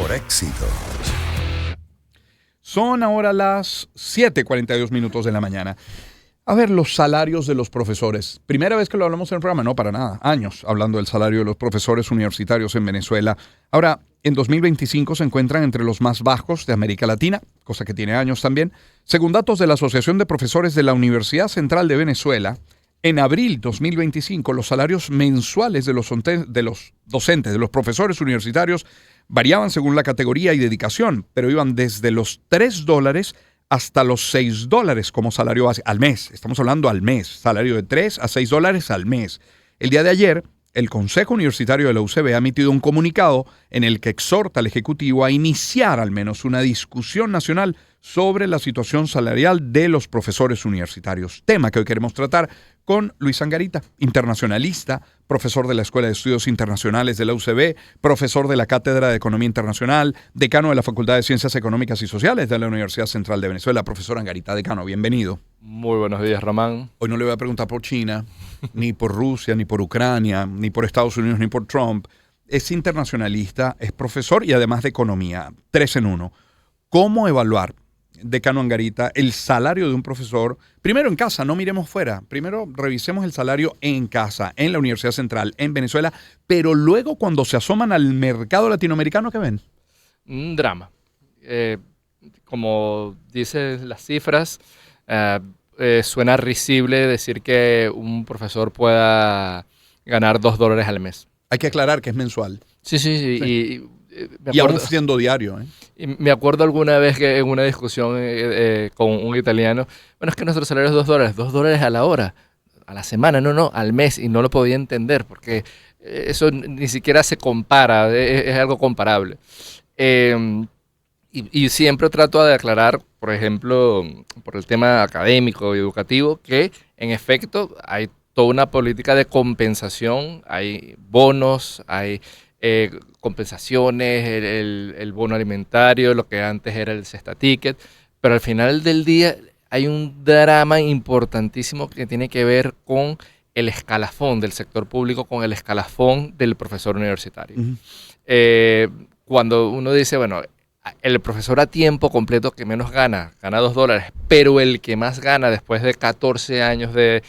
por Éxito. Son ahora las 7:42 de la mañana. A ver, los salarios de los profesores. Primera vez que lo hablamos en el programa, no para nada. Años hablando del salario de los profesores universitarios en Venezuela. Ahora, en 2025 se encuentran entre los más bajos de América Latina, cosa que tiene años también. Según datos de la Asociación de Profesores de la Universidad Central de Venezuela, en abril 2025 los salarios mensuales de los docentes, de los profesores universitarios, variaban según la categoría y dedicación, pero iban desde los $3 hasta los $6 como salario base al mes. Estamos hablando al mes, salario de $3 a $6 al mes. El día de ayer, el Consejo Universitario de la UCB ha emitido un comunicado en el que exhorta al Ejecutivo a iniciar al menos una discusión nacional sobre la situación salarial de los profesores universitarios, tema que hoy queremos tratar con Luis Angarita, internacionalista, profesor de la Escuela de Estudios Internacionales de la UCB, profesor de la Cátedra de Economía Internacional, decano de la Facultad de Ciencias Económicas y Sociales de la Universidad Central de Venezuela. Profesor Angarita, decano, bienvenido. Muy buenos días, Román. Hoy no le voy a preguntar por China, ni por Rusia, ni por Ucrania, ni por Estados Unidos, ni por Trump. Es internacionalista, es profesor y además de economía. 3 en 1. ¿Cómo evaluar, decano Angarita, el salario de un profesor? Primero en casa, no miremos fuera. Primero revisemos el salario en casa, en la Universidad Central, en Venezuela. Pero luego cuando se asoman al mercado latinoamericano, ¿qué ven? Un drama. Como dicen las cifras, suena risible decir que un profesor pueda ganar $2 al mes. Hay que aclarar que es mensual. Sí. Y aún siendo diario, ¿eh? Y me acuerdo alguna vez que en una discusión con un italiano, bueno, es que nuestro salario es $2, $2 a la hora, a la semana, no, al mes, y no lo podía entender porque eso ni siquiera se compara, es algo comparable. Y siempre trato de aclarar, por ejemplo, por el tema académico y educativo, que en efecto hay toda una política de compensación, hay bonos, hay compensaciones, el bono alimentario, lo que antes era el Cesta Ticket, pero al final del día hay un drama importantísimo que tiene que ver con el escalafón del sector público, con el escalafón del profesor universitario. Uh-huh. Cuando uno dice, bueno, el profesor a tiempo completo que menos gana $2, pero el que más gana después de 14 años de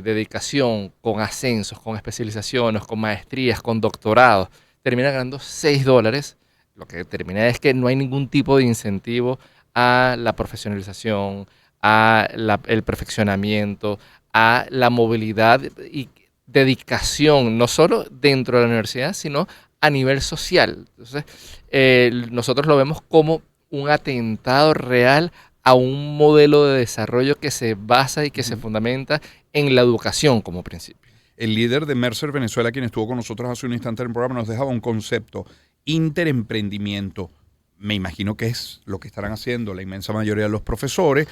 dedicación, con ascensos, con especializaciones, con maestrías, con doctorados, termina ganando $6, lo que determina es que no hay ningún tipo de incentivo a la profesionalización, el perfeccionamiento, a la movilidad y dedicación, no solo dentro de la universidad, sino a nivel social. Entonces, nosotros lo vemos como un atentado real a un modelo de desarrollo que se basa y que se fundamenta en la educación como principio. El líder de Mercer Venezuela, quien estuvo con nosotros hace un instante en el programa, nos dejaba un concepto: interemprendimiento. Me imagino que es lo que estarán haciendo la inmensa mayoría de los profesores,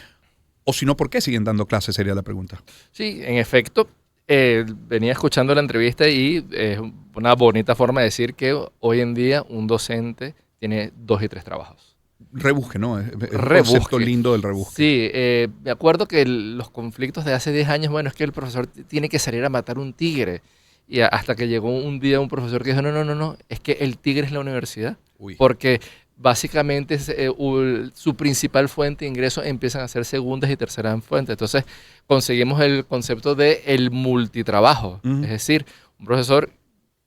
o si no, ¿por qué siguen dando clases? Sería la pregunta. Sí, en efecto, venía escuchando la entrevista y es una bonita forma de decir que hoy en día un docente tiene 2 y 3 trabajos. Rebusque, ¿no? Es un concepto lindo del rebusque. Sí, me acuerdo que los conflictos de hace 10 años, bueno, es que el profesor tiene que salir a matar un tigre. Y hasta que llegó un día un profesor que dijo, no, es que el tigre es la universidad. Uy. Porque básicamente su principal fuente de ingreso empiezan a ser segundas y terceras fuentes. Entonces conseguimos el concepto de el multitrabajo. Uh-huh. Es decir, un profesor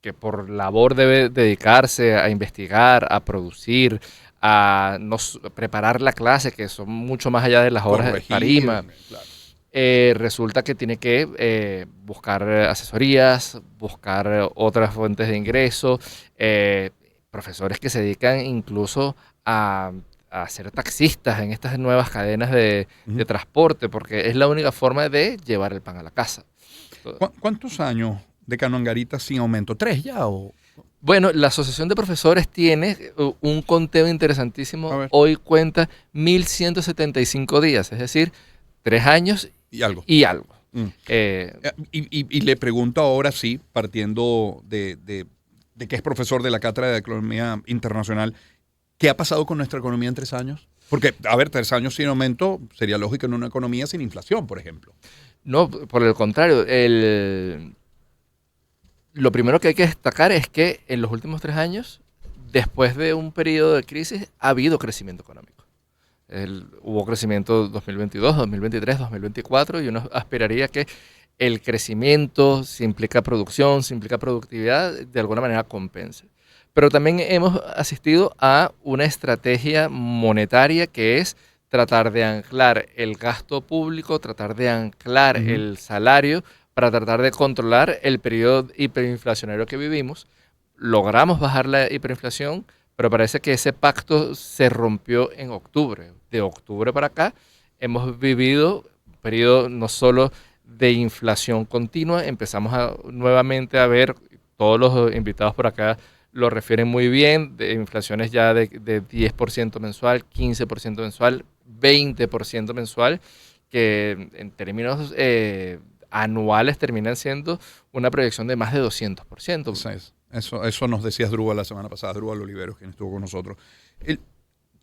que por labor debe dedicarse a investigar, a producir, a preparar la clase, que son mucho más allá de las horas de tarima. Claro. Resulta que tiene que buscar asesorías, buscar otras fuentes de ingreso, profesores que se dedican incluso a ser taxistas en estas nuevas cadenas de transporte, porque es la única forma de llevar el pan a la casa. ¿Cuántos años, decano Angarita, sin aumento? ¿3 ya o...? Bueno, la Asociación de Profesores tiene un conteo interesantísimo. Hoy cuenta 1.175 días, es decir, 3 años y algo. Y le pregunto ahora sí, partiendo de que es profesor de la Cátedra de Economía Internacional, ¿qué ha pasado con nuestra economía en 3 años? Porque, a ver, 3 años sin aumento sería lógico en una economía sin inflación, por ejemplo. No, por el contrario. Lo primero que hay que destacar es que en los últimos 3 años después de un periodo de crisis ha habido crecimiento económico. Hubo crecimiento 2022, 2023, 2024 y uno aspiraría que el crecimiento, si implica producción, si implica productividad, de alguna manera compense. Pero también hemos asistido a una estrategia monetaria que es tratar de anclar el gasto público, tratar de anclar el salario para tratar de controlar el periodo hiperinflacionario que vivimos. Logramos bajar la hiperinflación, pero parece que ese pacto se rompió en octubre. De octubre para acá hemos vivido un periodo no solo de inflación continua, empezamos nuevamente a ver, todos los invitados por acá lo refieren muy bien, de inflaciones ya de 10% mensual, 15% mensual, 20% mensual, que en términos anuales terminan siendo una proyección de más de 200%. Eso nos decía Asdrúbal la semana pasada, Asdrúbal Oliveros, quien estuvo con nosotros.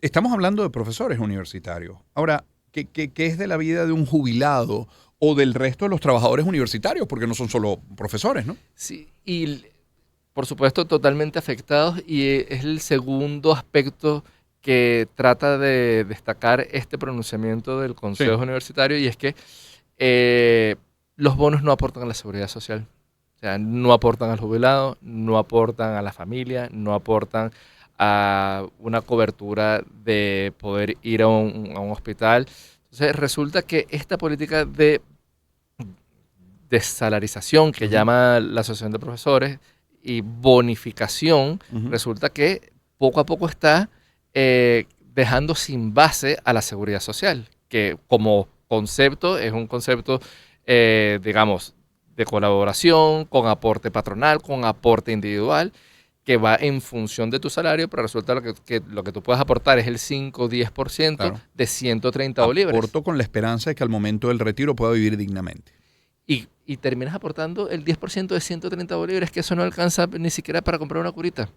Estamos hablando de profesores universitarios. Ahora, ¿qué es de la vida de un jubilado o del resto de los trabajadores universitarios? Porque no son solo profesores, ¿no? Sí, y por supuesto totalmente afectados, y es el segundo aspecto que trata de destacar este pronunciamiento del Consejo Universitario, y es que los bonos no aportan a la seguridad social. O sea, no aportan al jubilado, no aportan a la familia, no aportan a una cobertura de poder ir a un hospital. Entonces resulta que esta política de desalarización que llama la Asociación de Profesores y bonificación, resulta que poco a poco está dejando sin base a la seguridad social, que como concepto es un concepto, digamos, de colaboración, con aporte patronal, con aporte individual, que va en función de tu salario, pero resulta que lo que tú puedes aportar es el 5 o 10% de 130 bolívares. Aporto con la esperanza de que al momento del retiro pueda vivir dignamente. Y terminas aportando el 10% de 130 bolívares, que eso no alcanza ni siquiera para comprar una curita.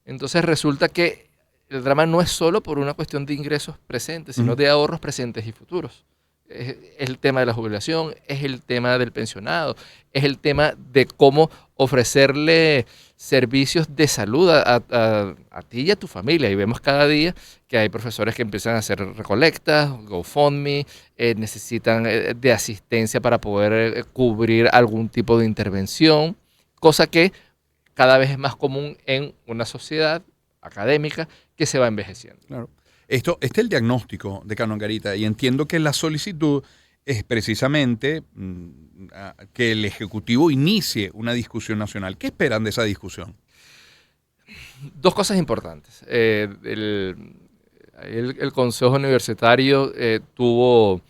Entonces resulta que el drama no es solo por una cuestión de ingresos presentes, sino de ahorros presentes y futuros. Es el tema de la jubilación, es el tema del pensionado, es el tema de cómo ofrecerle servicios de salud a ti y a tu familia. Y vemos cada día que hay profesores que empiezan a hacer recolectas, GoFundMe, necesitan de asistencia para poder cubrir algún tipo de intervención, cosa que cada vez es más común en una sociedad académica que se va envejeciendo. Claro. Este es el diagnóstico de Cano Angarita, y entiendo que la solicitud es precisamente que el Ejecutivo inicie una discusión nacional. ¿Qué esperan de esa discusión? Dos cosas importantes. El Consejo Universitario tuvo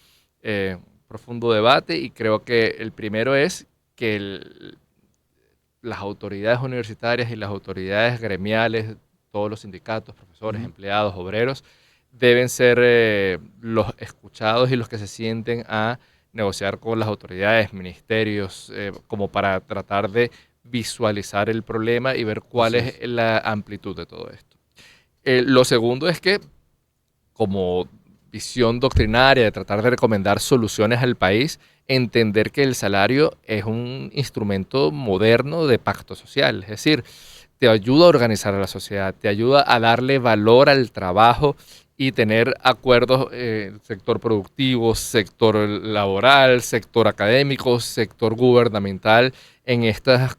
un profundo debate, y creo que el primero es que las autoridades universitarias y las autoridades gremiales, todos los sindicatos, profesores, empleados, obreros, deben ser los escuchados y los que se sienten a negociar con las autoridades, ministerios, como para tratar de visualizar el problema y ver cuál es la amplitud de todo esto. Lo segundo es que, como visión doctrinaria de tratar de recomendar soluciones al país, entender que el salario es un instrumento moderno de pacto social, es decir, te ayuda a organizar a la sociedad, te ayuda a darle valor al trabajo y tener acuerdos sector productivo, sector laboral, sector académico, sector gubernamental, en estas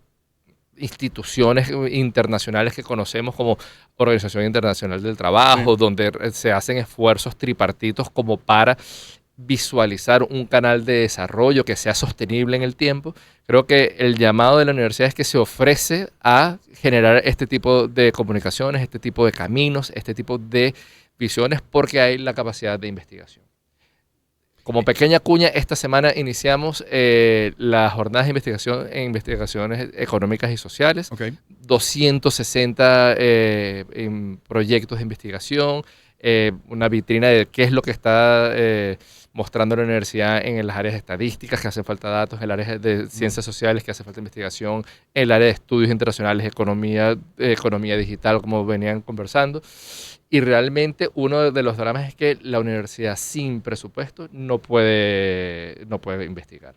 instituciones internacionales que conocemos como Organización Internacional del Trabajo, donde se hacen esfuerzos tripartitos como para visualizar un canal de desarrollo que sea sostenible en el tiempo. Creo que el llamado de la universidad es que se ofrece a generar este tipo de comunicaciones, este tipo de caminos, este tipo de visiones, porque hay la capacidad de investigación. Como pequeña cuña, esta semana iniciamos las jornadas de investigación en investigaciones económicas y sociales. 260 proyectos de investigación, una vitrina de qué es lo que está mostrando la universidad en las áreas estadísticas, que hace falta datos, en el área de ciencias sociales, que hace falta investigación, en el área de estudios internacionales, economía digital, como venían conversando. Y realmente uno de los dramas es que la universidad sin presupuesto no puede investigar.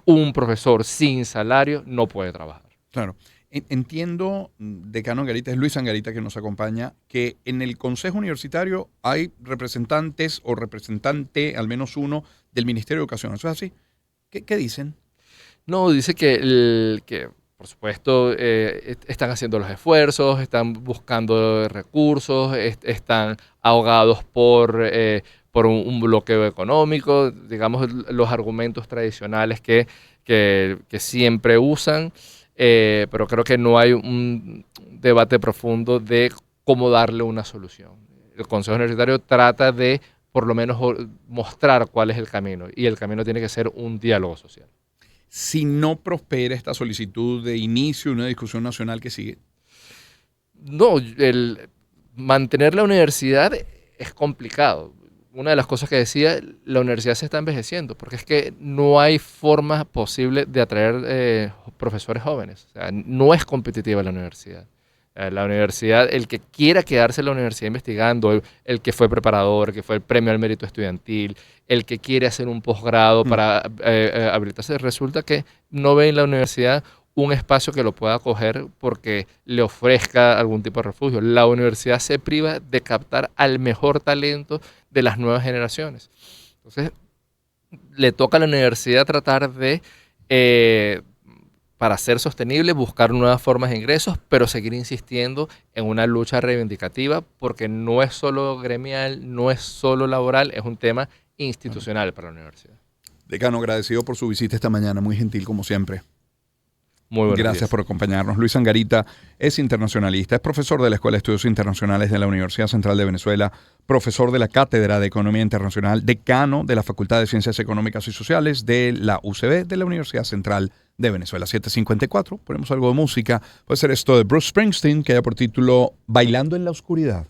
Un profesor sin salario no puede trabajar. Claro. Entiendo, decano Angarita, es Luis Angarita que nos acompaña, que en el Consejo Universitario hay representantes o representante, al menos uno, del Ministerio de Educación. ¿Eso es así? ¿Qué dicen? No, dice que por supuesto, están haciendo los esfuerzos, están buscando recursos, están ahogados por un bloqueo económico, digamos, los argumentos tradicionales que siempre usan, pero creo que no hay un debate profundo de cómo darle una solución. El Consejo Universitario trata de, por lo menos, mostrar cuál es el camino, y el camino tiene que ser un diálogo social. Si no prospera esta solicitud de inicio de una discusión nacional que sigue. No, mantener la universidad es complicado. Una de las cosas que decía, la universidad se está envejeciendo, porque es que no hay forma posible de atraer profesores jóvenes. O sea, no es competitiva la universidad. La universidad, el que quiera quedarse en la universidad investigando, el que fue preparador, el que fue el premio al mérito estudiantil, el que quiere hacer un posgrado para habilitarse, resulta que no ve en la universidad un espacio que lo pueda acoger porque le ofrezca algún tipo de refugio. La universidad se priva de captar al mejor talento de las nuevas generaciones. Entonces, le toca a la universidad tratar de, para ser sostenible, buscar nuevas formas de ingresos, pero seguir insistiendo en una lucha reivindicativa, porque no es solo gremial, no es solo laboral, es un tema institucional para la universidad. Decano, agradecido por su visita esta mañana, muy gentil como siempre. Muy buenos Gracias días. por acompañarnos. Luis Angarita es internacionalista, es profesor de la Escuela de Estudios Internacionales de la Universidad Central de Venezuela, profesor de la Cátedra de Economía Internacional, decano de la Facultad de Ciencias Económicas y Sociales de la UCB de la Universidad Central de Venezuela. 7:54, ponemos algo de música. Puede ser esto de Bruce Springsteen, que haya por título Bailando en la Oscuridad.